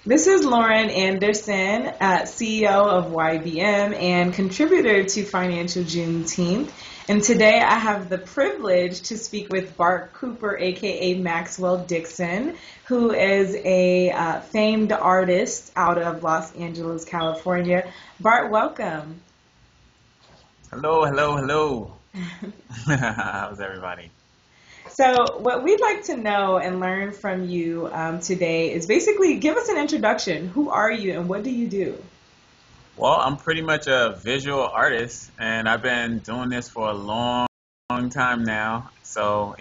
This is Lauren Anderson, CEO of YBM and contributor to Financial Juneteenth. And today I have the privilege to speak with Bart Cooper, aka Maxwell Dickson, who is a famed artist out of Los Angeles, California. Bart, welcome. Hello, hello, hello. How's everybody? So, what we'd like to know and learn from you today is basically give us an introduction. Who are you and what do you do? Well, I'm pretty much a visual artist, and I've been doing this for a long time now. So,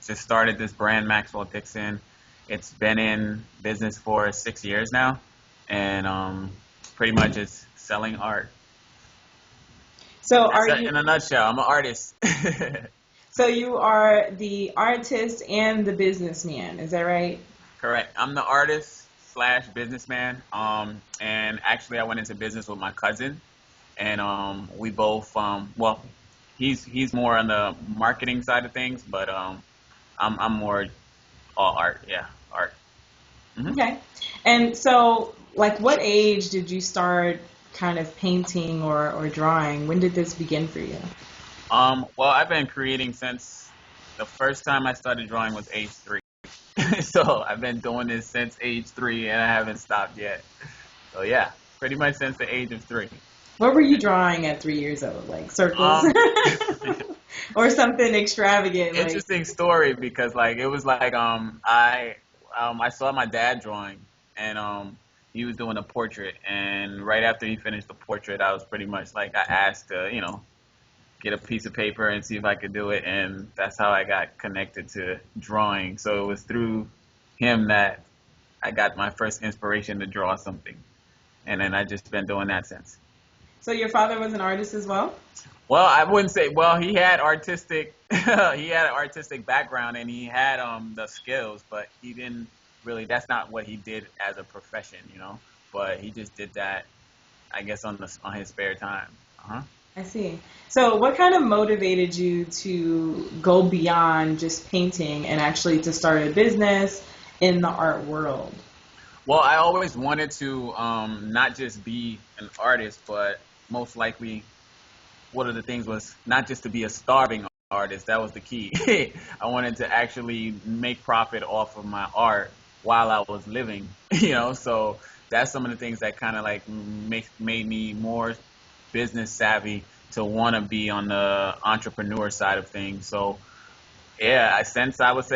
just started this brand, Maxwell Dickson. It's been in business for 6 years now, and pretty much it's selling art. So, That's are it you in a nutshell. I'm an artist. so you are the artist and the businessman, is that right? Correct. I'm the artist slash businessman. And actually, I went into business with my cousin, and we both well, he's more on the marketing side of things, but I'm more all art. Yeah, art. hmm Okay. And so, like, what age did you start kind of painting or drawing? When did this begin for you? Well, I've been creating since the first time I started drawing was age 3. So I've been doing this since age 3, and I haven't stopped yet. So yeah, pretty much since the age of 3. What were you drawing at 3 years old? Like circles Um, or something extravagant? Like, Interesting story because like it was like I saw my dad drawing, and he was doing a portrait, and right after he finished the portrait I was pretty much like I asked to get a piece of paper and see if I could do it, and that's how I got connected to drawing. So it was through him that I got my first inspiration to draw something, and then I just been doing that since. so your father was an artist as well? Well, I wouldn't say. Well, he had artistic, he had an artistic background, and he had the skills, but he didn't really. That's not what he did as a profession. But he just did that, I guess, on his spare time. Uh-huh. I see. So what kind of motivated you to go beyond just painting and actually to start a business in the art world? Well, I always wanted to not just be an artist, but most likely one of the things was not just to be a starving artist. That was the key. I wanted to actually make profit off of my art while I was living. So that's some of the things that kind of like made me more business savvy to want to be on the entrepreneur side of things. So yeah, since I was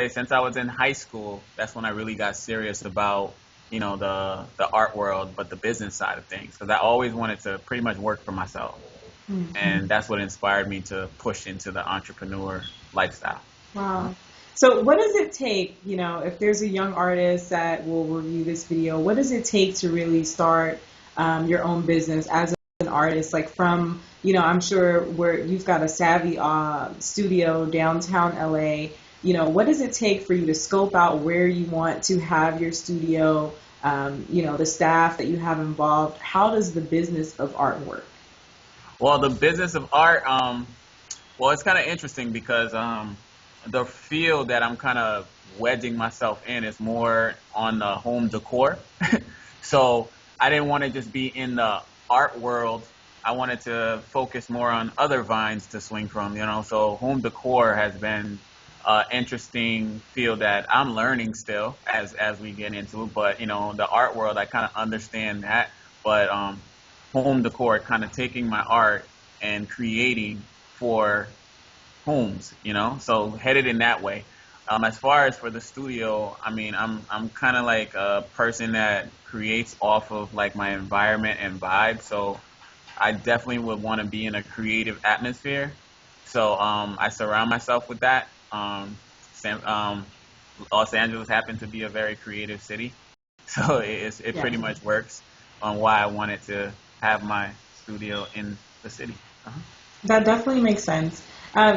in high school, that's when I really got serious about the art world, but the business side of things. Because I always wanted to pretty much work for myself, Mhm. and that's what inspired me to push into the entrepreneur lifestyle. Uh-huh. Wow. So what does it take, if there's a young artist that will review this video, what does it take to really start your own business as an artist? Like from, I'm sure where you've got a savvy studio downtown LA, what does it take for you to scope out where you want to have your studio, the staff that you have involved? How does the business of art work? Well, the business of art, well, it's kind of interesting because the field that I'm kind of wedging myself in is more on the home decor. So I didn't want to just be in the art world. I wanted to focus more on other vines to swing from. So home decor has been an interesting field that I'm learning still as we get into it. But the art world, I kind of understand that. But home decor, kind of taking my art and creating for homes. So headed in that way. As far as for the studio, I mean, I'm kind of like a person that creates off of like my environment and vibe. So I definitely would want to be in a creative atmosphere. So I surround myself with that. San, Los Angeles happened to be a very creative city, so it Yeah. pretty much works on why I wanted to have my studio in the city. Uh-huh. That definitely makes sense.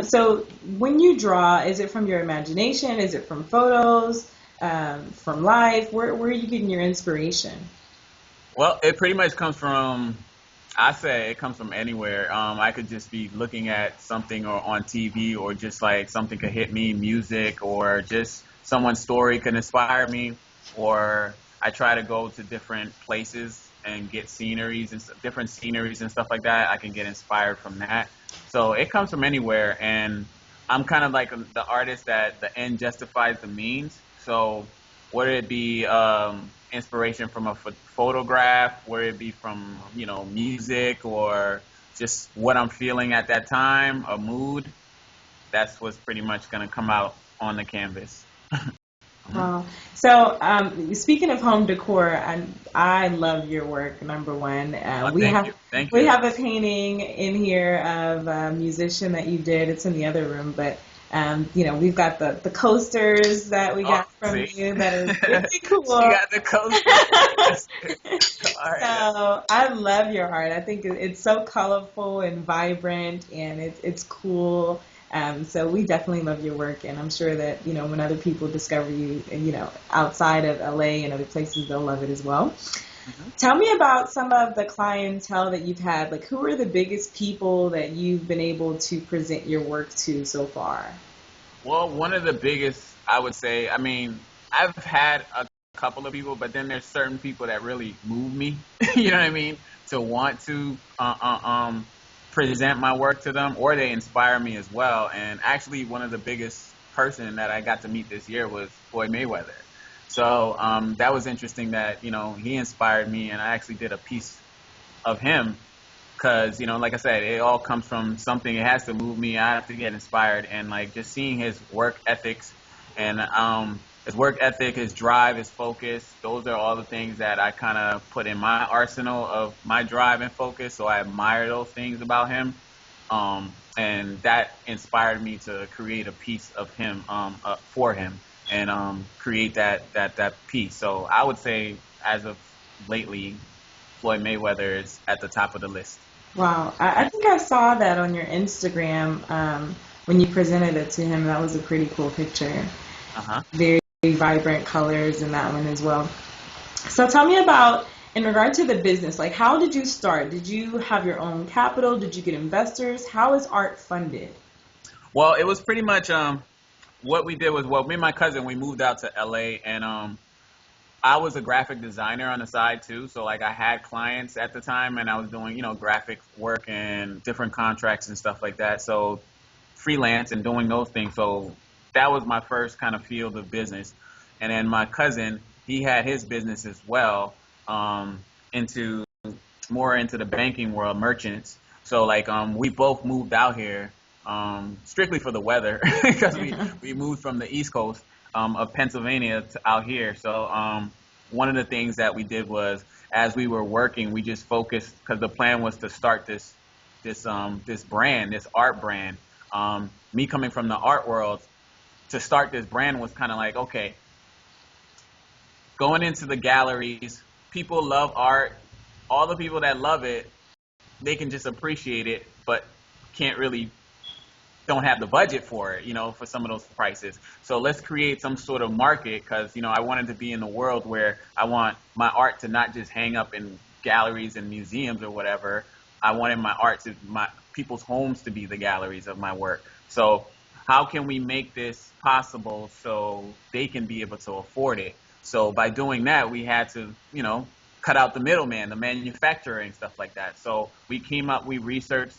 So when you draw, is it from your imagination? Is it from photos? From life? Where are you getting your inspiration? Well, it pretty much comes from, I say it comes from anywhere. I could just be looking at something or on TV, or just like something could hit me, music, or just someone's story can inspire me, or I try to go to different places and get sceneries and different sceneries and stuff like that. I can get inspired from that. So it comes from anywhere, and I'm kind of like the artist that the end justifies the means. So whether it be inspiration from a photograph, whether it be from music or just what I'm feeling at that time, a mood, that's what's pretty much gonna come out on the canvas. Mhm. Wow. So, speaking of home decor, I love your work. Number one, Oh, thank you, thank we you. have a painting in here of a musician that you did. It's in the other room, but we've got the coasters that we Oh, got from see, you. That is really she cool. got the coasters. That's good. All right, that's So I love your art. I think it's so colorful and vibrant, and it's cool. So we definitely love your work, and I'm sure that when other people discover you, outside of LA and other places, they'll love it as well. mhm. Tell me about some of the clientele that you've had. Like, who are the biggest people that you've been able to present your work to so far? Well, one of the biggest, I would say, I mean, I've had a couple of people, but then there's certain people that really move me, you know what I mean, to want to present my work to them, or they inspire me as well. And actually, one of the biggest person that I got to meet this year was Floyd Mayweather. So that was interesting that, he inspired me, and I actually did a piece of him because like I said, it all comes from something. It has to move me. I have to get inspired, and like just seeing his work ethics and his work ethic, his drive, his focus. Those are all the things that I kind of put in my arsenal of my drive and focus. So I admire those things about him, and that inspired me to create a piece of him for him and create that piece. So I would say, as of lately, Floyd Mayweather is at the top of the list. Wow, I think I saw that on your Instagram when you presented it to him. That was a pretty cool picture. Uh-huh. Very vibrant colors in that one as well. So tell me about, in regard to the business, like how did you start? Did you have your own capital? Did you get investors? How is art funded? Well, it was pretty much what we did was, well, me and my cousin, we moved out to LA, and I was a graphic designer on the side too. So like I had clients at the time, and I was doing, graphic work and different contracts and stuff like that. So freelance and doing those things. So that was my first kind of field of business. And then my cousin, he had his business as well, into more into the banking world, merchants. So like we both moved out here strictly for the weather because we moved from the East Coast of Pennsylvania to out here. So one of the things that we did was, as we were working, we just focused because the plan was to start this brand, this art brand. Me coming from the art world, to start this brand was kind of like, okay, going into the galleries, people love art. All the people that love it, they can just appreciate it, but can't really, don't have the budget for it, for some of those prices. So let's create some sort of market because, I wanted to be in a world where I want my art to not just hang up in galleries and museums or whatever. I wanted my art to, my people's homes to be the galleries of my work. So how can we make this possible so they can be able to afford it? So by doing that, we had to, cut out the middleman, the manufacturer and stuff like that. So we researched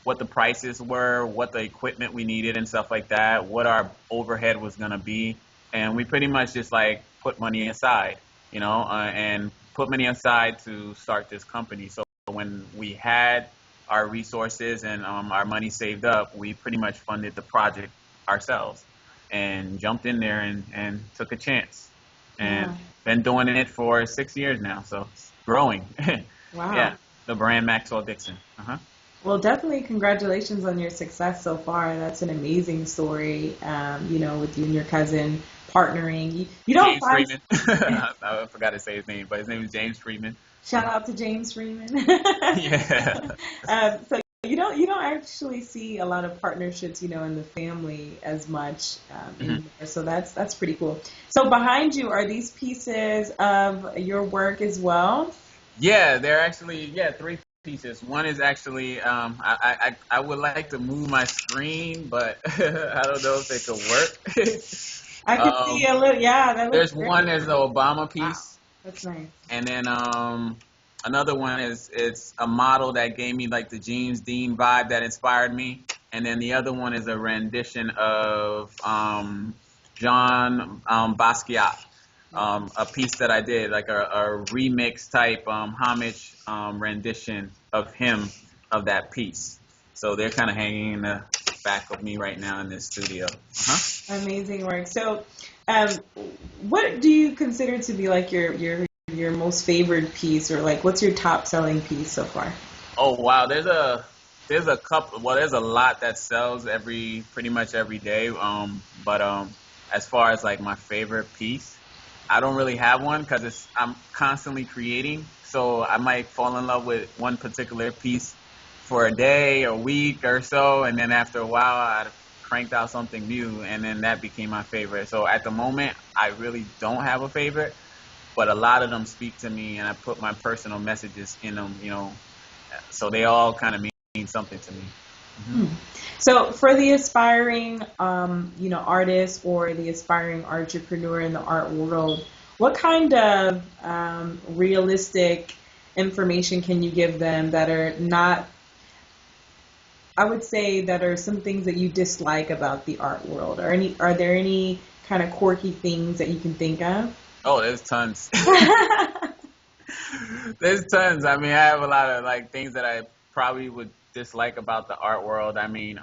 what the prices were, what the equipment we needed and stuff like that, what our overhead was going to be. And we pretty much just like put money aside, and put money aside to start this company. So when we had our resources and our money saved up, we pretty much funded the project ourselves and jumped in there and took a chance. And Yeah. been doing it for 6 years now, so it's growing. Wow. Yeah, the brand Maxwell Dickson. Uh-huh. Well, definitely congratulations on your success so far. That's an amazing story, with you and your cousin partnering. You don't James find, Freeman. I forgot to say his name, but his name is James Freeman. shout out to James Freeman. Yeah. So you don't actually see a lot of partnerships, in the family as much Mhm. anymore. So that's pretty cool. So behind you are these pieces of your work as well. Yeah, they're actually, three pieces. One is actually I would like to move my screen, but I don't know if it could work. I could see um, a little. Yeah, that looks there's great. one, there's the Obama Wow. piece. That's nice. And then another one is it's a model that gave me like the James Dean vibe that inspired me. And then the other one is a rendition of John Basquiat, a piece that I did, like a remix type homage rendition of him of that piece. So they're kind of hanging in the back of me right now in this studio. Amazing work. So, um, what do you consider to be like your most favorite piece, or like what's your top selling piece so far? Oh wow, there's a couple. Well, there's a lot that sells pretty much every day. But as far as like my favorite piece, I don't really have one because I'm constantly creating. So I might fall in love with one particular piece for a day, a week or so, and then after a while, I cranked out something new, and then that became my favorite. So at the moment, I really don't have a favorite, but a lot of them speak to me, and I put my personal messages in them. So they all kind of mean something to me. Hmm. So, for the aspiring, artist or the aspiring entrepreneur in the art world, what kind of realistic information can you give them that are not, I would say, that are some things that you dislike about the art world? Are there any kind of quirky things that you can think of? Oh, there's tons. There's tons. I mean, I have a lot of like things that I probably would dislike about the art world. I mean,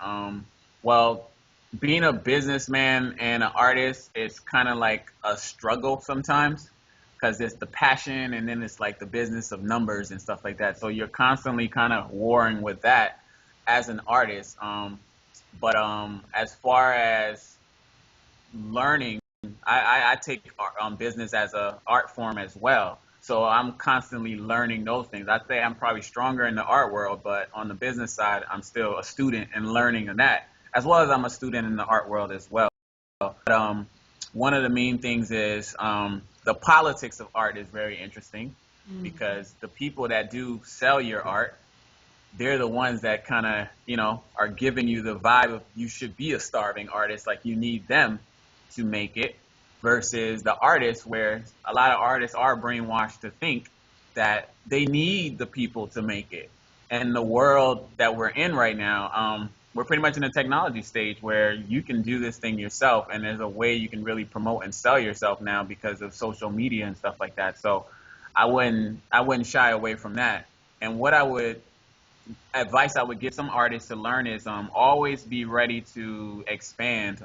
well, being a businessman and an artist is kind of like a struggle sometimes because it's the passion and then it's like the business of numbers and stuff like that. So you're constantly kind of warring with that as an artist. But as far as learning, I take business as a art form as well. So I'm constantly learning those things. I say I'm probably stronger in the art world, but on the business side, I'm still a student and learning in that, as well as I'm a student in the art world as well. But one of the main things is the politics of art is very interesting Mm. because the people that do sell your art, they're the ones that kind of, are giving you the vibe of you should be a starving artist, like you need them to make it, versus the artists, where a lot of artists are brainwashed to think that they need the people to make it. And the world that we're in right now, we're pretty much in a technology stage where you can do this thing yourself, and there's a way you can really promote and sell yourself now because of social media and stuff like that. So I wouldn't shy away from that. And what I would advice I would give some artists to learn is always be ready to expand.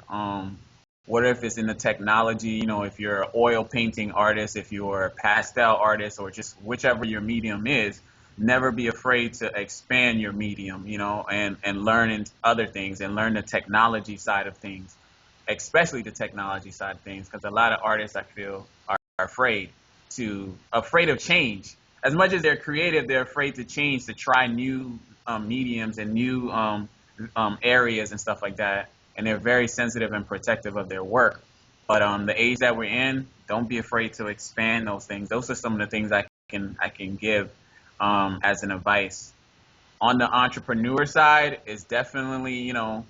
What if it's in the technology, if you're an oil painting artist, if you're a pastel artist, or just whichever your medium is, never be afraid to expand your medium, and learn other things and learn the technology side of things, especially the technology side of things, because a lot of artists I feel are afraid of change. As much as they're creative, they're afraid to change, to try new mediums and new areas and stuff like that. And they're very sensitive and protective of their work. But the age that we're in, don't be afraid to expand those things. Those are some of the things I can give as an advice. On the entrepreneur side, it's definitely a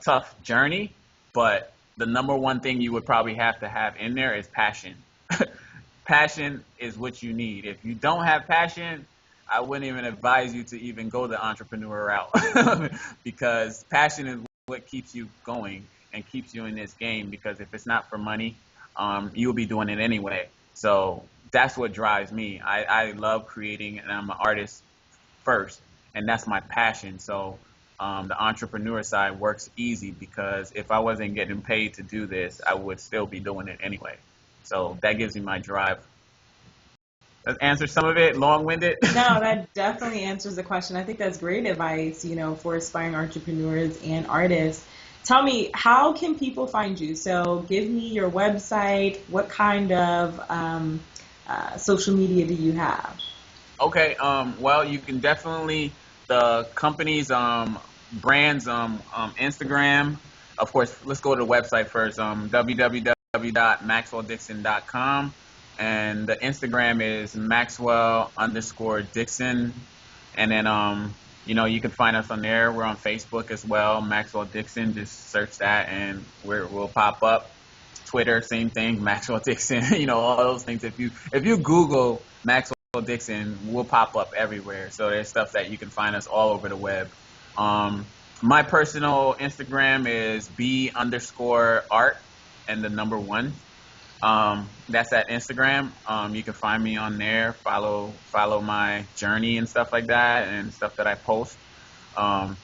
tough journey, but the number one thing you would probably have to have in there is passion. Passion is what you need. If you don't have passion, I wouldn't even advise you to even go the entrepreneur route because passion is what keeps you going and keeps you in this game. Because if it's not for money, you'll be doing it anyway. So that's what drives me. I love creating, and I'm an artist first, and that's my passion. So the entrepreneur side works easy because if I wasn't getting paid to do this, I would still be doing it anyway. So that gives me my drive. That answers some of it, long-winded. No, that definitely answers the question. I think that's great advice, for aspiring entrepreneurs and artists. Tell me, how can people find you? So give me your website. What kind of social media do you have? Okay, well, you can definitely the company's brands Instagram. Of course, let's go to the website first. www.maxwelldickson.com, and the Instagram is Maxwell underscore Dickson, and then you can find us on there. We're on Facebook as well, Maxwell Dickson. Just search that, and we'll pop up. Twitter, same thing, Maxwell Dickson, all those things. If you Google Maxwell Dickson, we'll pop up everywhere. So there's stuff that you can find us all over the web. Um, my personal Instagram is b_art and the number one. That's at Instagram. You can find me on there. Follow my journey and stuff like that, and stuff that I post. Um,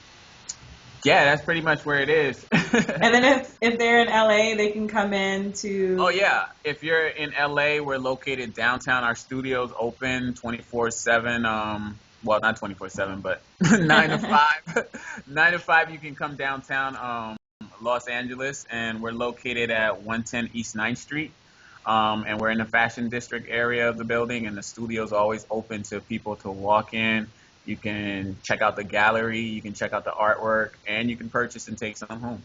yeah, that's pretty much where it is. And then if they're in LA, they can come in to. Oh yeah, if you're in LA, we're located downtown. Our studio's open 24/7. Well, not 24/7, but 9 to 5. 9 to 5, you can come downtown, Los Angeles, and we're located at 110 East 9th Street. And we're in the fashion district area of the building, and the studio's always open to people to walk in. You can check out the gallery, you can check out the artwork, and you can purchase and take some home.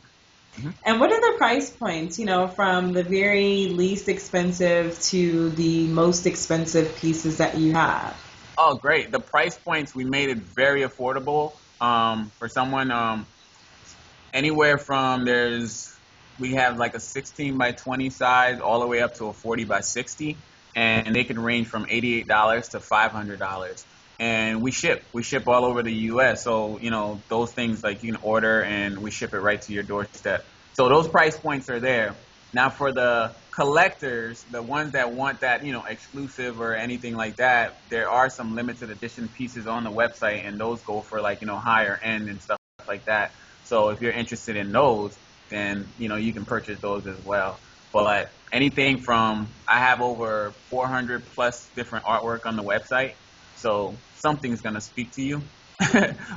Mm-hmm. And what are the price points, from the very least expensive to the most expensive pieces that you have? Oh, great. The price points, we made it very affordable for someone. Anywhere from we have like a 16 by 20 size all the way up to a 40 by 60, and they can range from $88 to $500. And we ship all over the U.S. So, those things, like, you can order and we ship it right to your doorstep. So those price points are there. Now for the collectors, the ones that want that, exclusive or anything like that, there are some limited edition pieces on the website, and those go for like, higher end and stuff like that. So if you're interested in those, then, you can purchase those as well. But anything from, I have over 400 plus different artwork on the website. So something's going to speak to you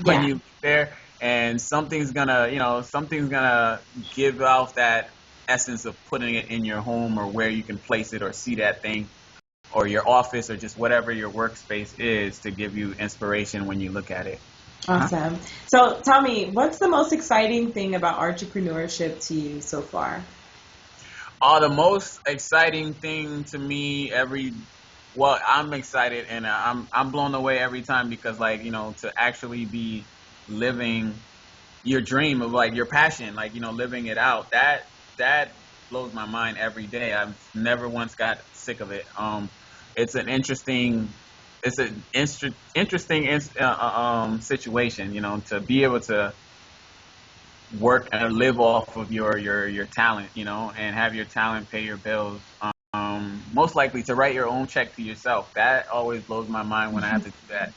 when you get there, and something's going to give off that essence of putting it in your home, or where you can place it or see that thing, or your office, or just whatever your workspace is, to give you inspiration when you look at it. Awesome. Huh? So tell me, what's the most exciting thing about entrepreneurship to you so far? The most exciting thing to me well, I'm excited, and I'm blown away every time, because, like, to actually be living your dream of, like, your passion, like, living it out, that blows my mind every day. I've never once got sick of it. It's an interesting situation, to be able to work and live off of your talent, and have your talent pay your bills. Most likely to write your own check to yourself. That always blows my mind when I have to do that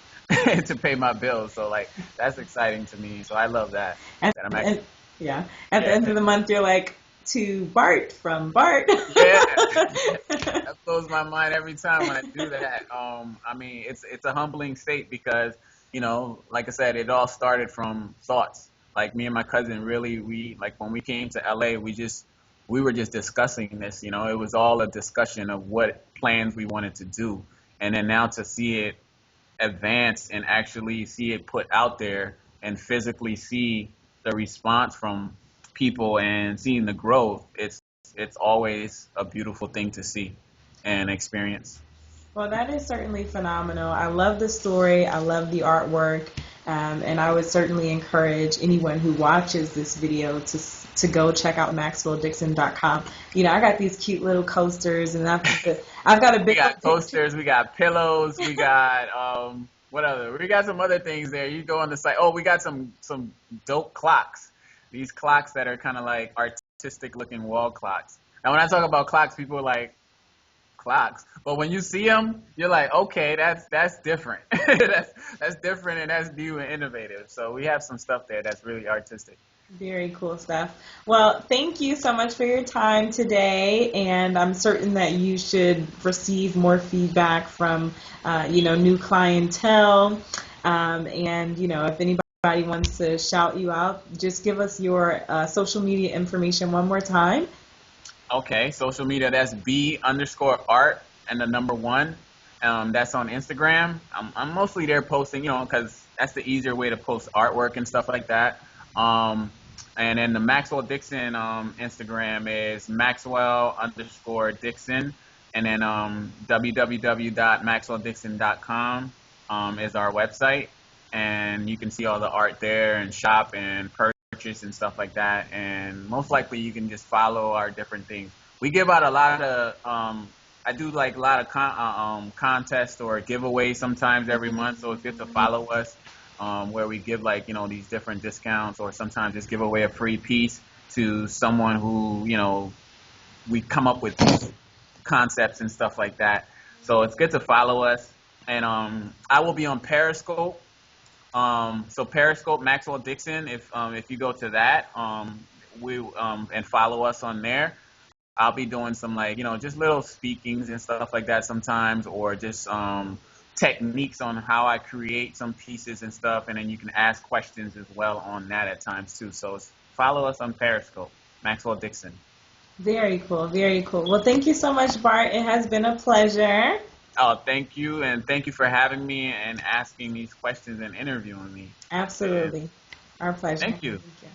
to pay my bills. So, like, that's exciting to me. So I love that. At the end of the month, you're like, to Bart from Bart. Yeah, that blows my mind every time when I do that. I mean, it's a humbling state, because, like I said, it all started from thoughts. Like, me and my cousin, really, when we came to LA, we were just discussing this. It was all a discussion of what plans we wanted to do, and then now to see it advance and actually see it put out there, and physically see the response from people and seeing the growth, it's always a beautiful thing to see and experience. Well, that is certainly phenomenal. I love the story. I love the artwork. And I would certainly encourage anyone who watches this video to go check out maxwelldickson.com. I got these cute little coasters, and I've got a big. We got coasters. We got pillows. We got what other? We got some other things there. You go on the site. Oh, we got some dope clocks. These clocks that are kind of like artistic looking wall clocks. Now, when I talk about clocks, people are like, clocks, but when you see them, you're like, okay, that's different. that's different, and that's new and innovative. So we have some stuff there that's really artistic. Very cool stuff. Well, thank you so much for your time today, and I'm certain that you should receive more feedback from new clientele, and if anybody wants to shout you out, just give us your social media information one more time. Okay, social media, that's b_art and the number one. That's on Instagram. I'm mostly there posting, because that's the easier way to post artwork and stuff like that. And then the Maxwell Dickson Instagram is Maxwell_Dickson. And then www.maxwelldickson.com is our website. And you can see all the art there, and shop and purchase and stuff like that. And most likely you can just follow our different things. we give out a lot of I do like a lot of contests or giveaways sometimes every month. So it's good to follow us, where we give like these different discounts, or sometimes just give away a free piece to someone who we come up with these concepts and stuff like that. So it's good to follow us. And I will be on Periscope. So Periscope, Maxwell Dickson. If you go to that, we and follow us on there. I'll be doing some like just little speakings and stuff like that sometimes, or just techniques on how I create some pieces and stuff, and then you can ask questions as well on that at times too. So follow us on Periscope, Maxwell Dickson. Very cool, very cool. Well, thank you so much, Bart. It has been a pleasure. Oh, thank you, and thank you for having me and asking these questions and interviewing me. Absolutely. And Our pleasure. thank you. Thank you.